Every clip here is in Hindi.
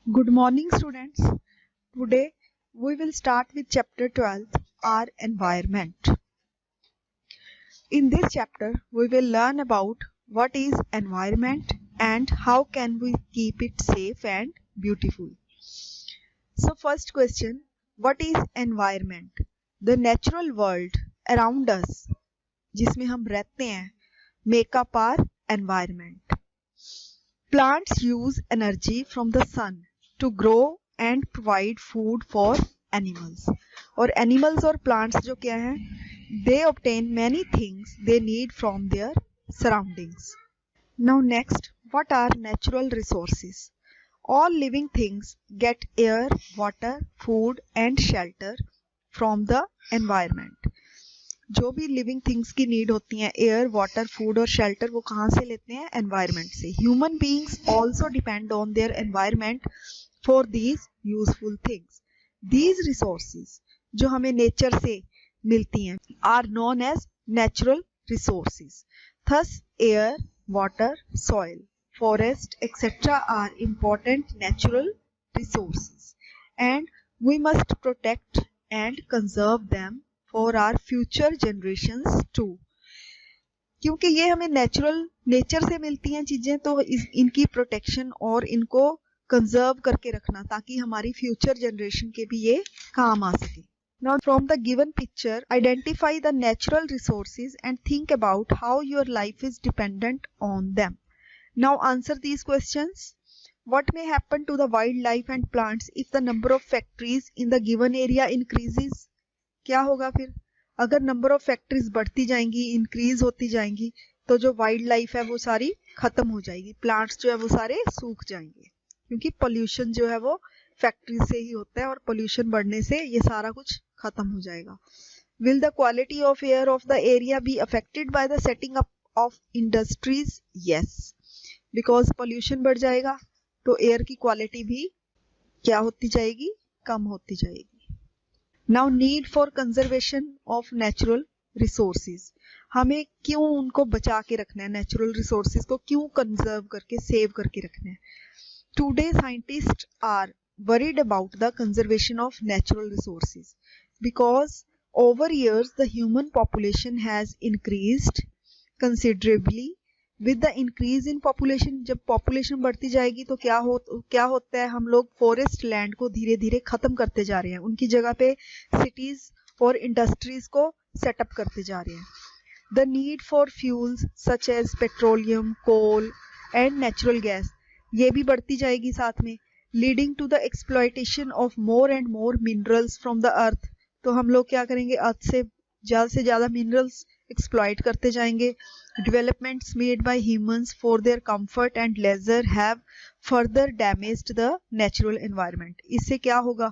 Good morning, students. Today we will start with chapter 12, our environment. In this chapter, we will learn about what is environment and how can we keep it safe and beautiful. So first question, what is environment? The natural world around us, जिसमें हम रहते हैं, make up our environment. Plants use energy from the sun to grow and provide food for animals. और animals और plants जो क्या हैं, they obtain many things they need from their surroundings. Now next, what are natural resources? All living things get air, water, food and shelter from the environment. जो भी लिविंग थिंग्स की नीड होती हैं, एयर, वाटर, फूड और शेल्टर, वो कहाँ से लेते हैं? एनवायरनमेंट से. Human beings also depend on their environment for these useful things. These resources जो हमें नेचर से मिलती हैं are known as natural resources. Thus air, water, soil, forest, etc. are important natural resources and we must protect and conserve them for our future generations too. क्योंकि ये हमें नेचर से मिलती हैं चीजें, तो इनकी प्रोटेक्शन और इनको कंजर्व करके रखना ताकि हमारी फ्यूचर जनरेशन के भी ये काम आ सके. Now from the given picture, identify the natural resources and think about how your life is dependent on them. Now answer these questions. What may happen to the wildlife and plants if the number of factories in the given area increases? क्या होगा फिर अगर नंबर ऑफ फैक्ट्रीज बढ़ती जाएंगी, इंक्रीज होती जाएंगी, तो जो वाइल्ड लाइफ है वो सारी खत्म हो जाएगी, प्लांट्स जो है वो सारे सूख जाएंगे, क्योंकि पोल्यूशन जो है वो फैक्ट्री से ही होता है और पोल्यूशन बढ़ने से ये सारा कुछ खत्म हो जाएगा. Will the quality of air of the area be affected by the setting up of industries? Yes, because pollution बढ़ जाएगा तो एयर की क्वालिटी भी क्या होती जाएगी? कम होती जाएगी. Now need for conservation of natural resources. हमें क्यों उनको बचा के रखना है? नेचुरल रिसोर्सेज को क्यों कंजर्व करके सेव करके रखना है? Today scientist are worried about the conservation of natural resources because over years the human population has increased considerably. With the increase in population, जब population बढ़ती जाएगी तो क्या होता है? हम लोग फॉरेस्ट लैंड को धीरे धीरे खत्म करते जा रहे हैं, उनकी जगह पे सिटीज और इंडस्ट्रीज को सेटअप करते जा रहे हैं. The need for fuels such as petroleum, coal and natural gas, ये भी बढ़ती जाएगी साथ में, leading to the exploitation of more and more minerals from the earth. तो हम लोग क्या करेंगे? अर्थ से ज़्यादा मिनरल्स एक्सप्लॉइट करते जाएंगे. Developments made by humans for their comfort and leisure have further damaged the natural environment. इससे क्या होगा?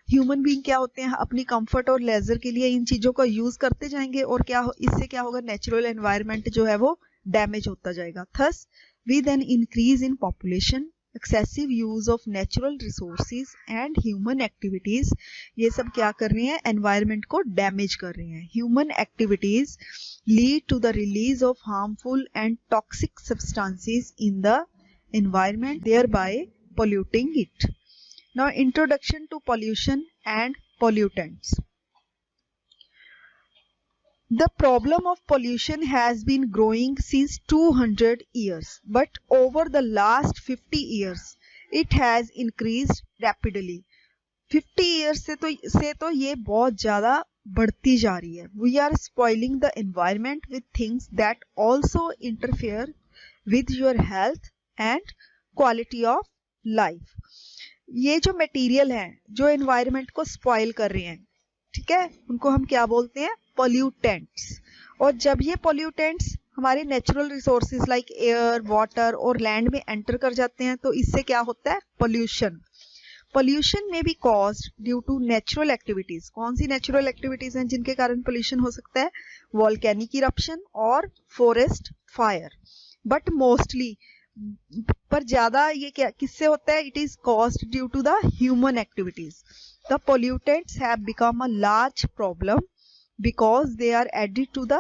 ह्यूमन बीइंग क्या होते हैं? अपनी कंफर्ट और लेजर के लिए इन चीजों का यूज करते जाएंगे और इससे क्या होगा? नेचुरल एनवायरनमेंट जो है वो डैमेज होता जाएगा. Thus, with an increase in population, excessive use of natural resources and human activities, ये सब क्या कर रहे हैं? एनवायरनमेंट को डैमेज कर रहे हैं. Human activities lead to the release of harmful and toxic substances in the environment, thereby polluting it. Now, introduction to pollution and pollutants. The problem of pollution has been growing since 200 years, but over the last 50 years, it has increased rapidly. 50 years से तो ये बहुत ज़्यादा बढ़ती जा रही है. We are spoiling the environment with things that also interfere with your health and quality of life. ये जो मटेरियल हैं जो एनवायरनमेंट को स्पॉइल कर रहे हैं, ठीक है, उनको हम क्या बोलते हैं? पोल्यूटेंट्स. और जब ये पोल्यूटेंट्स हमारे natural resources like air, water और लैंड में एंटर कर जाते हैं तो इससे क्या होता है? Pollution. Pollution may be caused due to natural activities. कौन सी नेचुरल एक्टिविटीज हैं जिनके कारण पोल्यूशन हो सकता है? वॉल्केनिक इरप्शन और फॉरेस्ट फायर. बट मोस्टली, पर ज्यादा ये क्या किससे होता है? It is caused due to the human activities. The pollutants have become a large problem because they are added to the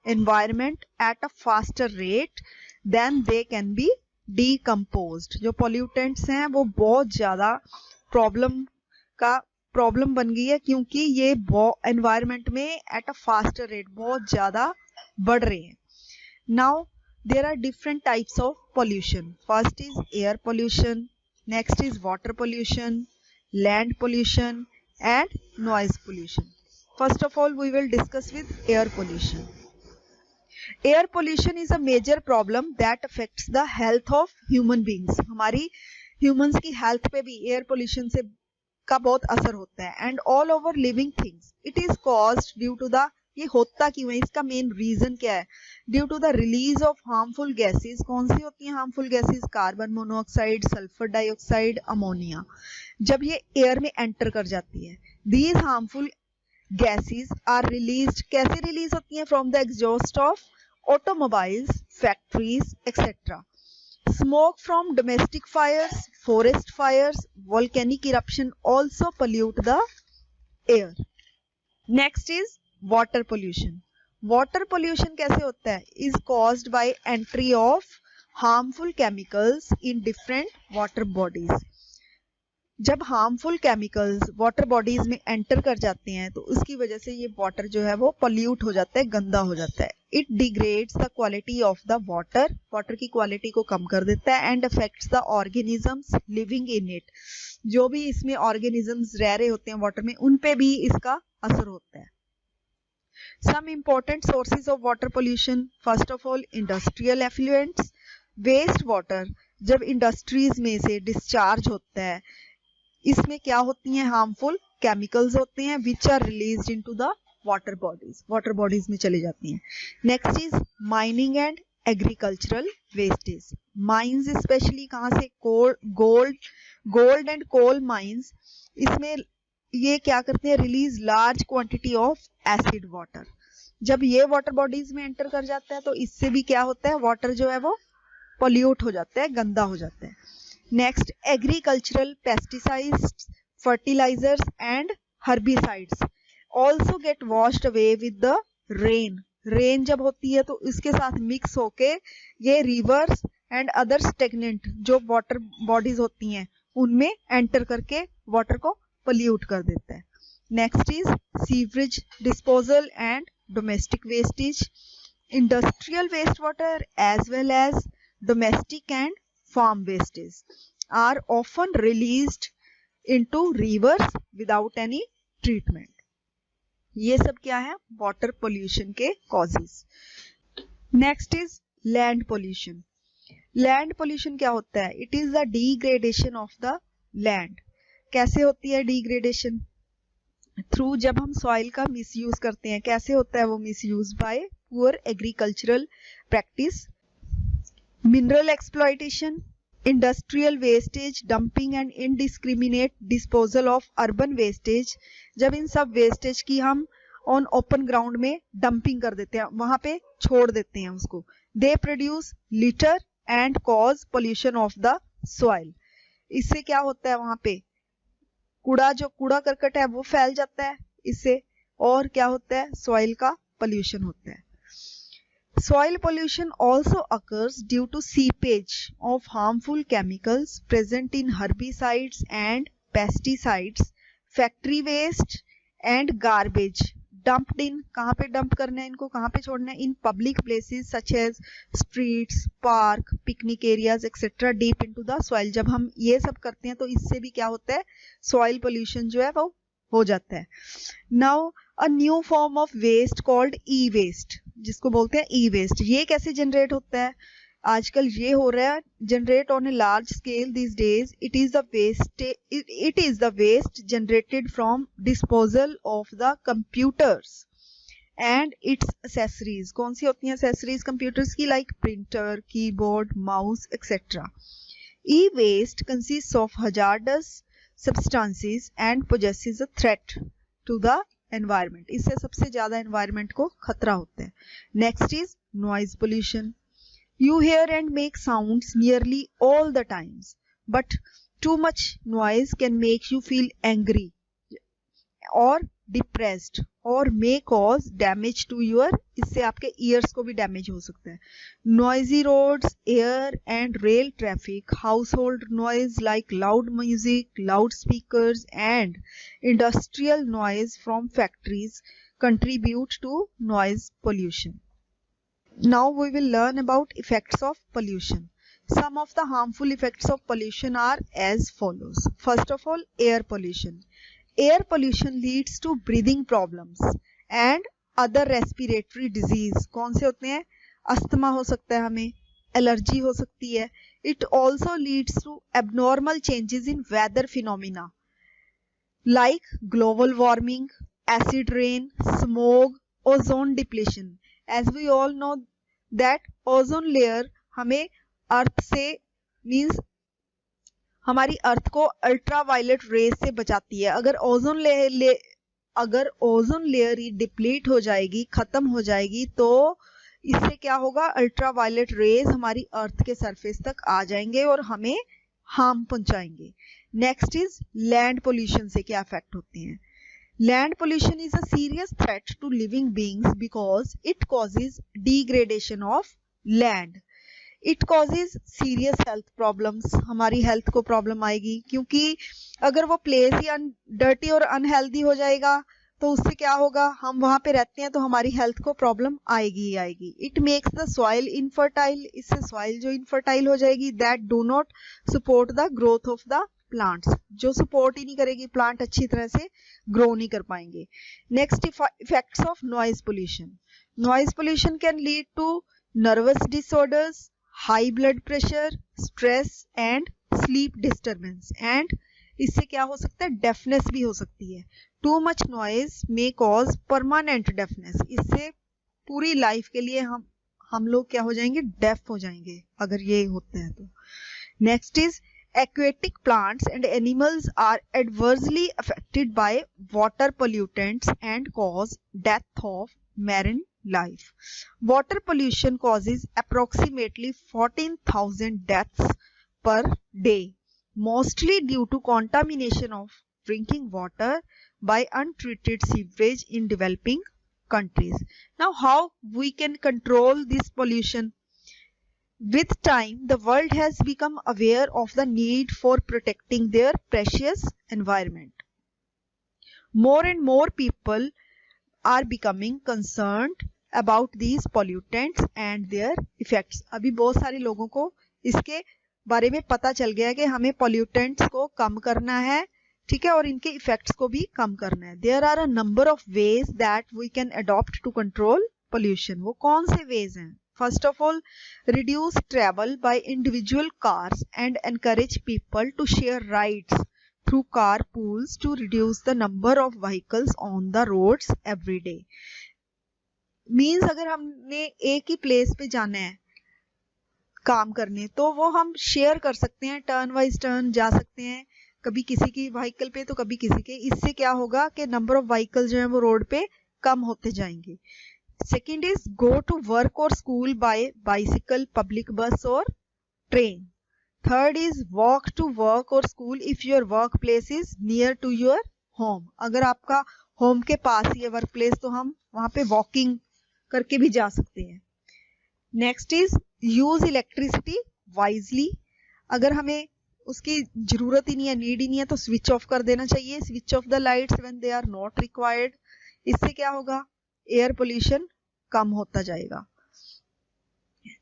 environment at a faster rate than they can be decomposed. जो pollutants हैं वो बहुत ज़्यादा प्रॉब्लम बन गई है, क्योंकि ये एनवायरनमेंट में एट अ फास्टर रेट बहुत ज़्यादा बढ़ रहे हैं. Now there are different types of pollution. First is air pollution, next is water pollution, land pollution and noise pollution. First of all, we will discuss with air pollution. Air pollution is a major problem that affects the health of human beings. हमारी humans की health पे भी air pollution से का बहुत असर होता है. And all over living things. It is caused due to the, ये होता क्यों है, इसका मेन रीजन क्या है? Due to the release of harmful gases. कौन सी होती हैं harmful gases? Carbon monoxide, sulphur dioxide, ammonia. जब ये एयर में एंटर कर जाती है, these harmful gases are released. कैसे रिलीज होती हैं? From the exhaust of automobiles, factories etcetera. Smoke from domestic fires, forest fires, volcanic eruption also pollute the air. Next is water pollution. Water pollution कैसे होता है? Is caused by entry of harmful chemicals in different water bodies. जब हार्मफुल केमिकल्स वाटर बॉडीज में एंटर कर जाते हैं तो उसकी वजह से ये वाटर जो है वो पॉल्यूट हो जाता है, गंदा हो जाता है. It degrades the quality of the water. Water की क्वालिटी को कम कर देता है. And affects the organisms living in it. जो भी इसमें ऑर्गेनिजम्स रह रहे होते हैं वाटर में, उन पे भी इसका असर होता है. Some important sources of water pollution. First of all, industrial effluents. Waste water जब इंडस्ट्रीज में से डिस्चार्ज होता है, इसमें क्या होती हैं? हार्मफुल केमिकल्स होते हैं which are released into the water bodies में चले जाती हैं. Next is mining and agricultural wastage. Mines specially कहाँ से? Gold and coal mines. इसमें ये क्या करते हैं? Release large quantity of acid water. जब ये वाटर बॉडीज में एंटर कर जाता है तो इससे भी क्या होता है? वाटर जो है वो पॉल्यूट हो जाता है, गंदा हो जाता है. Next, agricultural pesticides, fertilisers and herbicides also get washed away with the rain. Rain जब होती है तो इसके साथ मिक्स होके ये रिवर्स एंड अदर स्टेगनेंट जो वाटर बॉडीज होती हैं उनमें एंटर करके वाटर को पोल्यूट कर देता है. Next is sewerage disposal and domestic wastage. Industrial waste water as well as domestic and farm wastes are often released into rivers without any treatment. ये सब क्या है? वाटर पोल्यूशन के causes. Next is land pollution. Land pollution क्या होता है? It is the degradation of the land. कैसे होती है डिग्रेडेशन? थ्रू जब हम सॉइल का मिसयूज करते हैं. कैसे होता है वो misuse? Bye poor agricultural practice, mineral exploitation, industrial wastage, dumping and indiscriminate disposal of urban wastage. जब इन सब वेस्टेज की हम ऑन ओपन ग्राउंड में डंपिंग कर देते हैं, वहां पे छोड़ देते हैं उसको. They produce litre and cause pollution of the soil. इससे क्या होता है? वहां पे कूड़ा करकट है वो फैल जाता है इससे, और क्या होता है? सॉइल का पोल्यूशन होता है. Soil pollution also occurs due to seepage of harmful chemicals present in herbicides and pesticides, factory waste and garbage dumped in. कहाँ पे डंप करना है इनको? कहाँ पे छोड़ना है? In public places such as streets, park, picnic areas etc. deep into the soil. जब हम ये सब करते हैं तो इससे भी क्या होता है? soil pollution जो है वो हो जाता है. Now a new form of waste called e-waste, जिसको बोलते हैं e-waste. ये कैसे जनरेट होता है? आजकल ये हो रहा है generate on a large scale these days. It is the waste generated from disposal of the computers and its accessories. कौन सी होती हैं accessories computers की? like printer, keyboard, mouse etc. E-waste consists of hazardous substances and possesses a threat to the environment. इससे सबसे ज्यादा environment को खतरा होता है. Next is noise pollution. You hear and make sounds nearly all the times, but too much noise can make you feel angry or depressed or may cause damage to your, इससे आपके ears को भी damage हो सकता है. Noisy roads, air and rail traffic, household noise like loud music, loudspeakers and industrial noise from factories contribute to noise pollution. Now we will learn about effects of pollution. Some of the harmful effects of pollution are as follows. First of all, air pollution. Air pollution leads to breathing problems and other respiratory disease. कौन से होते हैं? अस्थमा हो सकता है हमें, एलर्जी हो सकती है. It also leads to abnormal changes in weather phenomena like global warming, acid rain, smoke, ozone depletion. As we all know that ozone layer हमें अर्थ से मीन्स हमारी अर्थ को अल्ट्रावायलेट रेज से बचाती है. अगर ओजोन लेयर ही डिप्लीट हो जाएगी, खत्म हो जाएगी, तो इससे क्या होगा? अल्ट्रावायलेट रेज हमारी अर्थ के सरफेस तक आ जाएंगे और हमें हार्म पहुंचाएंगे. नेक्स्ट इज लैंड पोल्यूशन से क्या इफेक्ट होते हैं. Land pollution is a serious threat to living beings because it causes degradation of land. It causes serious health problems. हमारी हेल्थ को प्रॉब्लम आएगी, क्योंकि अगर वो प्लेस ही डर्टी और अनहेल्दी हो जाएगा तो उससे क्या होगा? हम वहां पे रहते हैं तो हमारी हेल्थ को प्रॉब्लम आएगी ही आएगी. It makes the soil infertile. इससे सॉइल जो इनफर्टाइल हो जाएगी, that do not support the growth of the plants. जो सपोर्ट ही नहीं करेगी, प्लांट अच्छी तरह से ग्रो नहीं कर पाएंगे. Next, effects of noise pollution. Noise pollution can lead to nervous disorders, high blood pressure, stress and sleep disturbance. And इससे क्या हो सकता है? डेफनेस भी हो सकती है. Too much noise may cause permanent deafness. इससे पूरी लाइफ के लिए हम लोग क्या हो जाएंगे? डेफ हो जाएंगे अगर ये होता है तो. Next is aquatic plants and animals are adversely affected by water pollutants and cause death of marine life. Water pollution causes approximately 14,000 deaths per day, mostly due to contamination of drinking water by untreated sewage in developing countries. Now, how we can control this pollution? With time, the world has become aware of the need for protecting their precious environment. More and more people are becoming concerned about these pollutants and their effects. अभी बहुत सारे लोगों को इसके बारे में पता चल गया है कि हमें pollutants को कम करना है, ठीक है, और इनके इफेक्ट्स को भी कम करना है. There are a number of ways that we can adopt to control pollution. वो कौन से ways हैं? First of all, reduce travel by individual cars and encourage people to share rides through carpools to reduce the number of vehicles on the roads every day. Means अगर हमने एक ही प्लेस पे जाना है काम करने, तो वो हम शेयर कर सकते हैं, टर्न वाइज टर्न जा सकते हैं, कभी किसी की व्हीकल पे तो कभी किसी के. इससे क्या होगा कि नंबर ऑफ व्हीकल जो है वो रोड पे कम होते जाएंगे. Second is go to work or school by bicycle, public bus or train. Third is walk to work or school if your workplace is near to your home. अगर आपका होम के पास ही है वर्क प्लेस तो हम वहां पे वॉकिंग करके भी जा सकते हैं. Next is use electricity wisely. अगर हमें उसकी जरूरत ही नहीं है, नीड ही नहीं है, तो स्विच ऑफ कर देना चाहिए. Switch off the lights when they are not required. इससे क्या होगा? एयर पोल्यूशन कम होता जाएगा.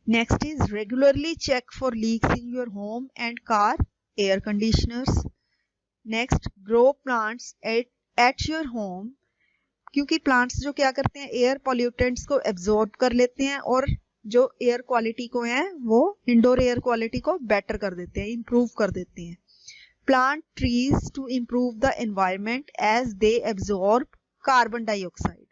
Next is regularly check for leaks in your home and car air conditioners. Next, grow plants at your home. क्योंकि प्लांट्स जो क्या करते हैं, एयर पॉल्यूटेंट्स को एब्जॉर्ब कर लेते हैं और जो एयर क्वालिटी को है वो इंडोर एयर क्वालिटी को बेटर कर देते हैं, इंप्रूव कर देते हैं. Plant trees to improve the environment as they absorb carbon dioxide.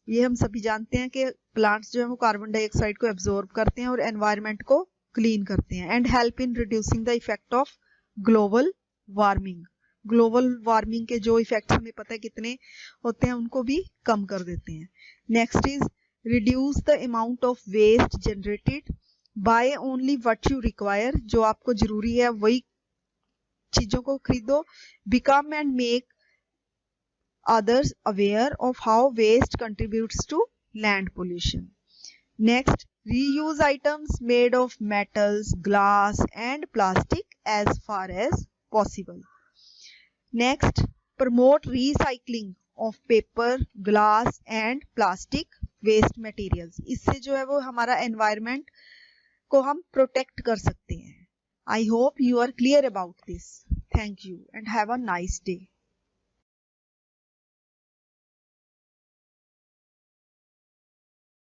ये हम सभी जानते हैं कि प्लांट्स जो है वो कार्बन डाइऑक्साइड को एब्जॉर्ब करते हैं और एनवायरनमेंट को क्लीन करते हैं. And help in reducing the effect of global warming. Global warming के जो इफेक्ट्स हमें पता है कितने होते हैं, उनको भी कम कर देते हैं. Next is reduce the amount of waste generated. Buy only what you require. जो आपको जरूरी है वही चीजों को खरीदो. Become and make others aware of how waste contributes to land pollution. Next, reuse items made of metals, glass and plastic as far as possible. Next, promote recycling of paper, glass and plastic waste materials. इससे जो है वो हमारा environment को हम protect कर सकते हैं. I hope you are clear about this. Thank you and have a nice day.